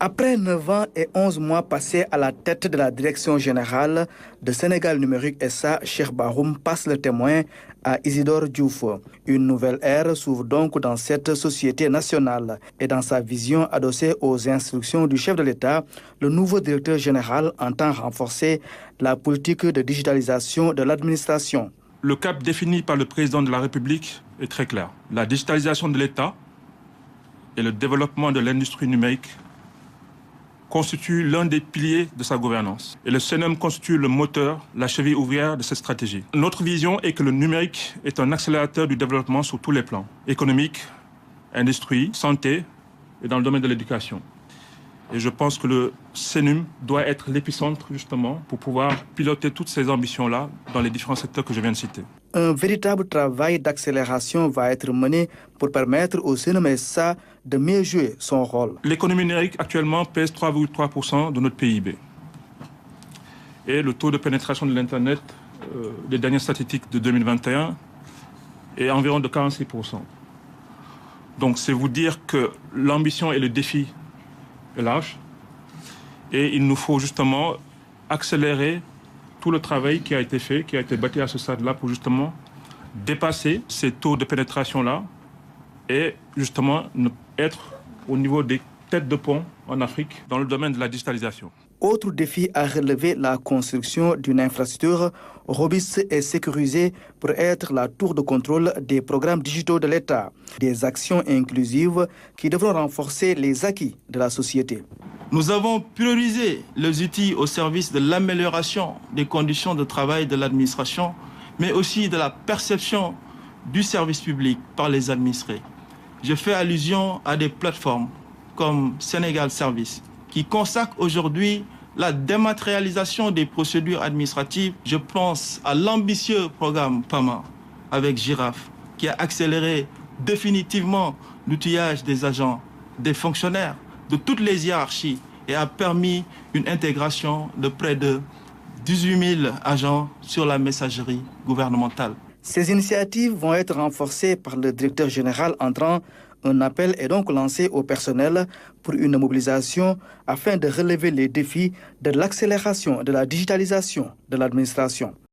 Après 9 ans et 11 mois passés à la tête de la direction générale de Sénégal Numérique SA, Cheikh Bahoum passe le témoin à Isidore Diouf. Une nouvelle ère s'ouvre donc dans cette société nationale et dans sa vision adossée aux instructions du chef de l'État, le nouveau directeur général entend renforcer la politique de digitalisation de l'administration. Le cap défini par le président de la République est très clair. La digitalisation de l'État et le développement de l'industrie numérique constitue l'un des piliers de sa gouvernance. Et le CNM constitue le moteur, la cheville ouvrière de cette stratégie. Notre vision est que le numérique est un accélérateur du développement sur tous les plans, économique, industrie, santé et dans le domaine de l'éducation. Et je pense que le CNUM doit être l'épicentre justement pour pouvoir piloter toutes ces ambitions-là dans les différents secteurs que je viens de citer. Un véritable travail d'accélération va être mené pour permettre au CNUM SA de mieux jouer son rôle. L'économie numérique actuellement pèse 3,3% de notre PIB. Et le taux de pénétration de l'Internet, les dernières statistiques de 2021, est environ de 46%. Donc c'est vous dire que l'ambition et le défi est large. Et il nous faut justement accélérer tout le travail qui a été fait, qui a été bâti à ce stade-là pour justement dépasser ces taux de pénétration-là et justement être au niveau des têtes de pont en Afrique dans le domaine de la digitalisation. Autre défi à relever, la construction d'une infrastructure robuste et sécurisée pour être la tour de contrôle des programmes digitaux de l'État. Des actions inclusives qui devront renforcer les acquis de la société. Nous avons priorisé les outils au service de l'amélioration des conditions de travail de l'administration, mais aussi de la perception du service public par les administrés. Je fais allusion à des plateformes comme Sénégal Service, qui consacrent aujourd'hui la dématérialisation des procédures administratives. Je pense à l'ambitieux programme PAMA avec Girafe, qui a accéléré définitivement l'outillage des agents, des fonctionnaires, de toutes les hiérarchies et a permis une intégration de près de 18 000 agents sur la messagerie gouvernementale. Ces initiatives vont être renforcées par le directeur général entrant. Un appel est donc lancé au personnel pour une mobilisation afin de relever les défis de l'accélération de la digitalisation de l'administration.